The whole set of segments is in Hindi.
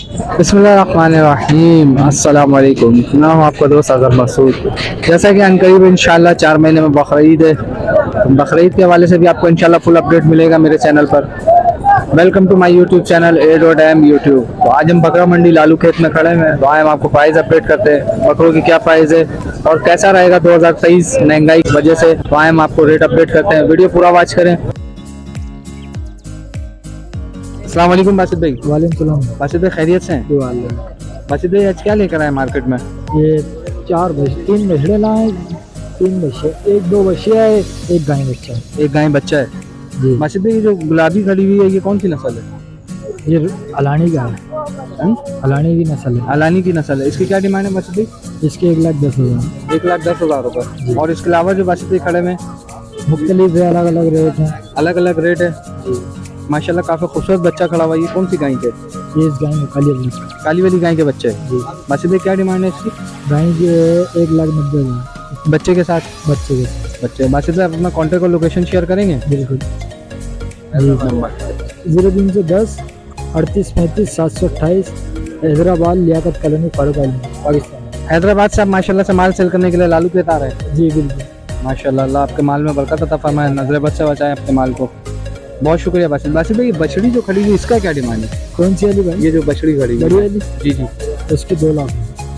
बिस्मिल्लाहिर्रहमानिर्रहीम, अस्सलाम वालेकुम। मैं हूँ आपका दोस्त अज़हर मसूद। जैसा कि अनकरीब इंशाल्लाह 4 महीने में बकरीद है, बकरीद के हवाले से भी आपको इंशाल्लाह फुल अपडेट मिलेगा मेरे चैनल पर। Welcome to my YouTube channel A.M YouTube. तो आज हम बकरा मंडी लालू खेत में खड़े हैं, तो आए हम आपको प्राइस अपडेट करते हैं, बकरों की क्या प्राइस है और कैसा रहेगा 2023 महंगाई की वजह से। तो आए हम आपको रेट अपडेट करते हैं, वीडियो पूरा वॉच करें। अस्सलाम वालेकुम बासित भाई। वालेकुम सलाम। बासित भाई खैरियत से हैं? बासित भाई आज क्या लेकर आए मार्केट में? ये 3 बछड़े लाए, 3 बच्चे, 1-2 बच्चे है, एक गाय बच्चा है। एक गाय बच्चा है जी। बासित भाई, ये जो गुलाबी खड़ी हुई है ये कौन सी नस्ल है? ये अलानी का है, अलानी की नस्ल है। अलानी की नस्ल है। इसकी क्या डिमांड है बासित भाई? इसके 1,10,000। 1,10,000 रुपये। और इसके अलावा जो बासित भाई खड़े में मुख्तलिफ है, अलग अलग रेट है। अलग अलग रेट है। माशाल्लाह काफी खूबसूरत बच्चा खड़ा हुआ है। ये कौन सी गाय के? ये इस गाय में काली वाली गाय के बच्चे हैं। जी। बासित भाई क्या डिमांड है इसकी? गाय की 1,90,000 बच्चे के साथ? बच्चे के। बच्चे। बासित भाई आप अपना कॉन्टैक्ट और लोकेशन शेयर करेंगे? बिल्कुल। नंबर 0310 38 35 728, हैदराबाद लियाकत कॉलोनी, फारूक आलम, पाकिस्तान। हैदराबाद से आप माशाल्लाह से माल सेल करने के लिए लालू खेत आ रहे हैं? जी बिल्कुल। माशाल्लाह, अल्लाह आपके माल में बरकत अता फरमाए, नजर बद से बचाए आपके माल को। बहुत शुक्रिया बासित। बासित भाई ये बछड़ी जो खड़ी हुई इसका क्या डिमांड है? कौन सी वाली भाई? ये जो बछड़ी खड़ी हुई बड़ी वाली? जी जी। उसकी 2 लाख।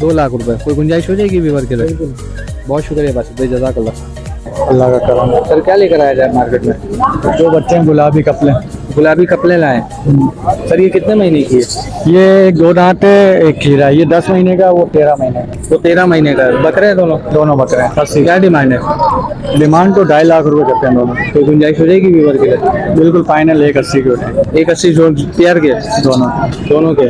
2 लाख रुपए। कोई गुंजाइश हो जाएगी व्यूवर के लिए? बिल्कुल। बहुत शुक्रिया बासित भाई, जज़ाकल्लाह। अल्लाह का करम। सर क्या लेकर आया जाए मार्केट में? 2 बच्चे हैं, गुलाबी कपले। गुलाबी कपड़े लाए। सर ये कितने महीने की है? ये एक 2 दांत है, एक खीरा। ये 10 महीने का, वो 13 महीने का। वो 13 महीने का है। बकरे हैं दोनों? दोनों बकरे हैं। 80। क्या डिमांड है? डिमांड तो 2.5 लाख रुपए करते हैं दोनों। कोई गुंजाइश हो जाएगी व्यूवर के लिए? बिल्कुल फाइनल 1,80 के होते 1,80 जो पेयर के दोनों। दोनों के।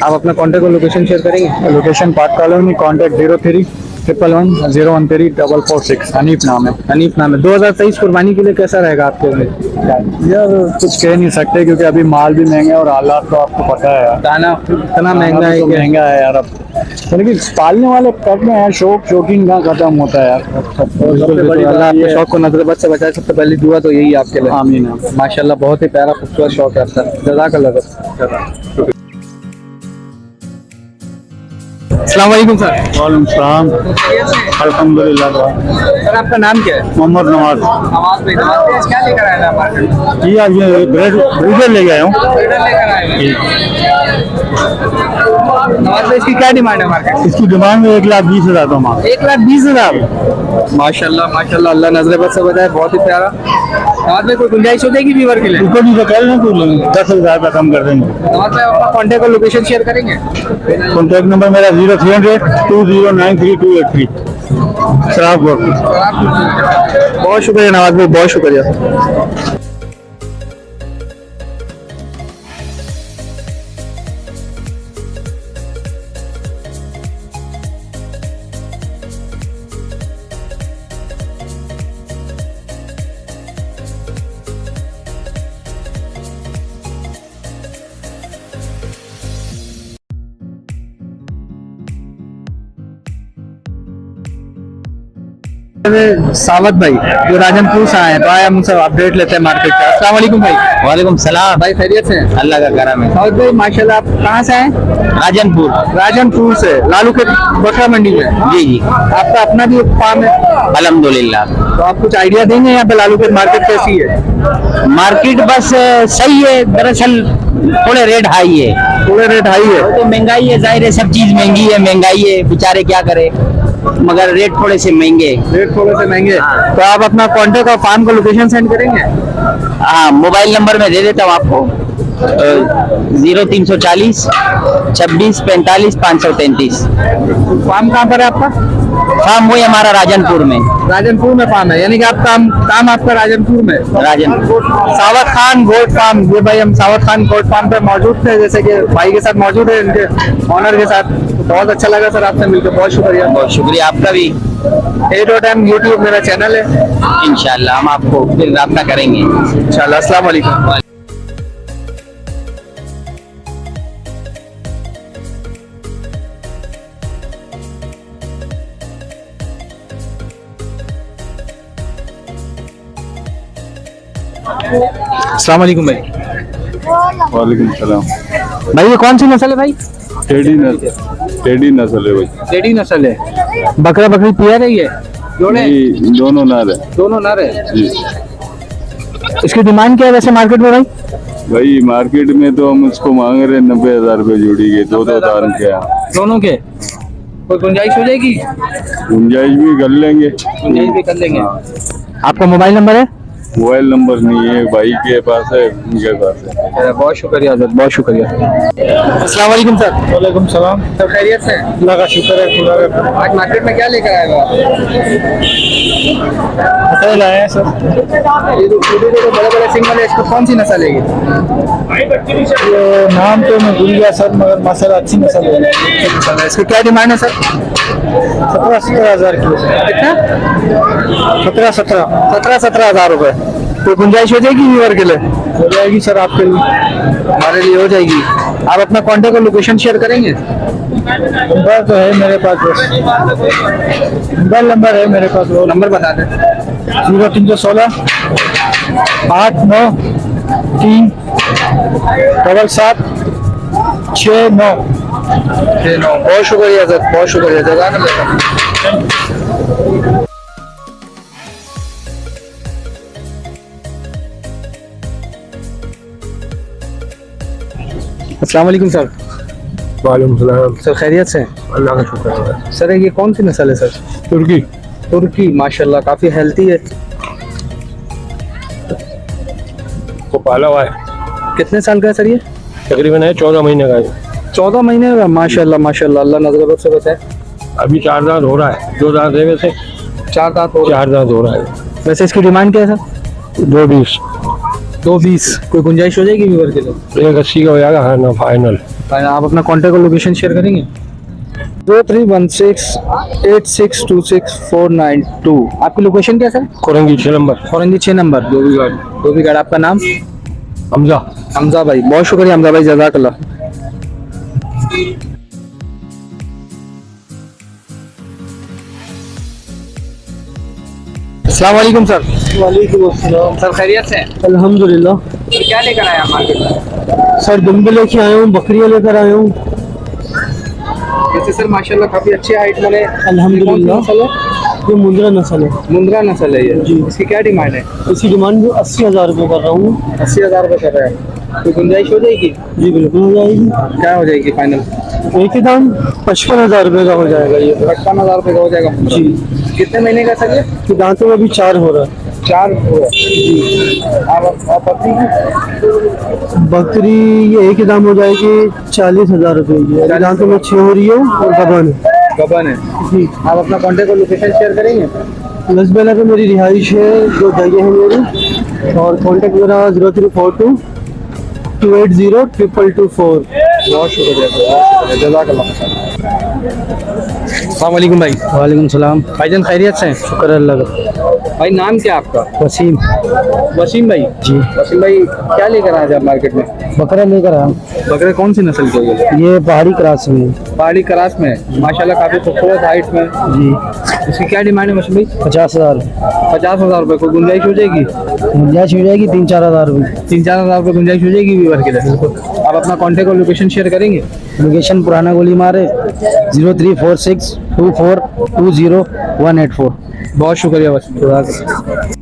आप अपना कॉन्टैक्ट और लोकेशन शेयर करेंगे? Location park colony, contact 03 111 013 446। Hanif नाम है। हनीफ नाम है। 2023 कुर्बानी के लिए कैसा रहेगा आपके लिए? यार कुछ कह नहीं सकते, क्योंकि अभी माल भी महंगा है और हालात तो आपको पता है यार। दाना इतना महंगा है तो कि महंगा है यार अब। लेकिन पालने वाले करते हैं, शौकीन कहाँ खत्म होता है यार। सबसे बड़ी बात, आपके शौक को नजरबद से बचाए। सबसे पहली दुआ तो यही है आपके लिए। आमीन। माशाल्लाह बहुत ही प्यारा खूबसूरत शौक है आपका, जज़ाकल्लाह। अस्सलाम वालेकुम सर। वालेकुम सलाम। अल्हम्दुलिल्लाह। सर आपका नाम क्या है? मोहम्मद नवाज। नवाज भाई। नवाज भाई आज क्या लेकर आए हैं मार्केट? जी आज ये ब्रीडर ले गया हूँ। लेकर आए हैं। नवाज भाई इसकी क्या डिमांड है मार्केट? इसकी डिमांड में 1,20,000 तो मांग। 1,20,000। माशाल्लाह माशाल्लाह, अल्लाह नजर बद से बचाए। बहुत ही प्यारा। नवाज भाई कोई गुंजाइश हो जाएगी व्यूवर के लिए? इसको भी तो कह रहे हैं कुछ 10,000 का कम कर देंगे। नवाज भाई अपना कॉन्टैक्ट और लोकेशन शेयर करेंगे? कॉन्टैक्ट नंबर मेरा 0300 2093 शराब गोर। बहुत शुक्रिया नवाज भाई, बहुत शुक्रिया। सावत भाई जो राजनपुर से आए हैं, तो आए हम उनसे अपडेट लेते हैं मार्केट का। अस्सलाम वालेकुम भाई। वालेकुम सलाम। भाई खैरियत से हैं? अल्लाह का करम है। सावत भाई माशाल्लाह, आप कहाँ से आए? राजनपुर। राजनपुर से लालू के बकरा मंडी में? जी जी। आपका अपना भी एक फार्म है? अल्हम्दुलिल्लाह। तो आप कुछ आइडिया देंगे यहाँ पे लालू के मार्केट कैसी है? मार्केट बस सही है, दरअसल थोड़े रेट हाई है। थोड़े रेट हाई है तो महंगाई है, जाहिर है सब चीज महंगी है, महंगाई है, बेचारे क्या करे, मगर रेट थोड़े से महंगे। रेट थोड़े से महंगे। तो आप अपना कॉन्टेक्ट और फार्म का लोकेशन सेंड करेंगे? हाँ, मोबाइल नंबर मैं दे देता हूँ आपको। 0340 26 45 533। फार्म कहाँ पर है आपका? फार्म वही हमारा राजनपुर में। राजनपुर में फार्म है, यानी कि आप काम आपका राजनपुर में? राजनपुर। सावत खान गोट फार्म। ये भाई हम सावत खान गोट फार्म पे मौजूद थे, जैसे कि भाई के साथ मौजूद है, इनके ऑनर के साथ। तो बहुत अच्छा लगा सर आपसे मिलकर, बहुत शुक्रिया। बहुत शुक्रिया आपका भी। A.M यूट्यूब मेरा चैनल है। इंशाल्लाह हम आपको फिर राब्ता करेंगे इंशाल्लाह। अस्सलाम वालेकुम। अस्सलाम वालेकुम भाई। वालेकुम सलाम। भाई ये कौन सी नस्ल है भाई? टेडी नस्ल है भाई। टेडी नस्ल है। बकरा बकरी पिया रही है, जोड़े नहीं, दोनों नर है दोनों नर है। जी। इसकी डिमांड क्या है वैसे मार्केट में भाई? भाई मार्केट में तो हम उसको मांग रहे हैं 90,000 रुपये जोड़ी के, 2-2 दान के। दोनों के कोई गुंजाइश हो जाएगी? गुंजाइश भी कर लेंगे। गुंजाइश भी कर लेंगे। आपका मोबाइल नंबर है? मोबाइल नंबर नहीं है, भाई के पास है, उनके पास है। बहुत शुक्रिया सर, बहुत शुक्रिया। अस्सलाम वालेकुम सर। वालेकुम सलाम। सब खैरियत से? अल्लाह का शुक्र है, खुदा का। आज मार्केट में क्या लेकर आए हो आप? बकरे लाए हैं सर। ये जो बड़े बड़े सिंग वाले, इसको कौन सी नस्ल है ये? ये नाम तो मैं भूल गया सर, मगर माशाल्लाह अच्छी नस्ल है। इसकी क्या डिमांड है सर? 17,000 की। कितना? 17,000 रुपए। तो गुंजाइश हो जाएगी व्यूअर के लिए? हो जाएगी सर आपके लिए। हमारे लिए हो जाएगी। आप अपना कॉन्टेक्ट और लोकेशन शेयर करेंगे? नंबर तो है मेरे पास, बस मोबाइल नंबर है मेरे पास। वो नंबर बता दें। 0316 893 7 69। बहुत शुक्रिया सर, बहुत शुक्रिया। जज़ाकल्लाह। अस्सलाम वालेकुम सर। वालेकुम सलाम। सर खैरियत से? अल्लाह का शुक्र है। सर ये कौन सी नस्ल है सर? तुर्की। तुर्की, माशाल्लाह काफी हेल्थी है। को पाला हुआ है, कितने साल का है सर ये? तकरीबन है 14 महीने का है। 14 महीने का। माशाल्लाह माशाल्लाह, अल्लाह नजरों से बचाए। अभी 4 दांत हो रहा है, 2 दांत है वैसे, 4 दांत हो 4 दांत हो रहा है। वैसे इसकी डिमांड क्या है सर? 220। 220। कोई गुंजाइश हो जाएगी व्यूअर के लिए? 180 का हो जाएगा, हाँ ना फाइनल। आप अपना कॉन्टेक्ट और लोकेशन शेयर करेंगे? 2316862649 आपकी लोकेशन क्या है sir? Korangi 6 number. Orangi 6 number, Dhobigarh. आपका नाम? हमजा। हमजा भाई, बहुत शुक्रिया हमजा भाई, जज़ाकल्लाह। अस्सलाम वालेकुम सर। वालेकुम अस्सलाम। सर खैरियत से? अल्हम्दुलिल्लाह। सर क्या लेकर आए आप मार्केट में? सर दुम्बे लेके आया हूँ, बकरियाँ लेकर आया हूँ। जैसे सर माशाल्लाह काफी अच्छे हाइट वाले। अल्हम्दुलिल्लाह। कौन सी नस्ल है? ये मुंद्रा नस्ल है। मुंद्रा नस्ल है ये जी। इसकी क्या डिमांड है? इसकी डिमांड 80,000 रुपये कर रहा हूँ। 80,000 रुपये कर रहा है। तो गुंजाइश हो जाएगी? जी बिल्कुल हो जाएगी। क्या हो जाएगी फाइनल? एक ही दाम 55,000 रुपये का हो जाएगा ये। 55,000 रुपये का हो जाएगा जी। कितने महीने का सर ये? कि दांतों में अभी 4 हो रहा है। 4 हुआ। आप अपनी बकरी ये एक ही दाम हो जाएगी 40,000 रुपये की। दांतों में 6 हो रही है और गबन है। गबन है। जी। आप अपना कॉन्टेक्ट और लोकेशन शेयर करेंगे? लसबेला पे मेरी रिहाइश है, 2 जगह है मेरी, और कॉन्टेक्ट मेरा 0342 280 22224। बहुत शुक्रिया, जज़ाकल्लाह। अस्सलाम वालेकुम भाई। वालेकुम सलाम। भाईजान खैरियत से? शुक्र अल्लाह का। भाई नाम क्या आपका? वसीम। वसीम भाई। जी। वसीम भाई क्या लेकर आए आप मार्केट में? बकरा लेकर आया। बकरे कौन सी नस्ल के हो? ये पहाड़ी क्रॉस में। पहाड़ी क्रास में, माशाल्लाह काफी खूबसूरत हाइट में। जी। इसकी क्या डिमांड है वसीम भाई? 50,000। 50,000 रुपये। कोई गुंजाइश हो जाएगी? गुंजाइश हो जाएगी 3-4 हज़ार रुपये। 3-4 हज़ार रुपये गुंजाइश हो जाएगी व्यूअर के लिए? आप अपना कॉन्टेक्ट और लोकेशन शेयर करेंगे? लोकेशन पुराना गोली मारे 03462420 184। बहुत शुक्रिया वसीम।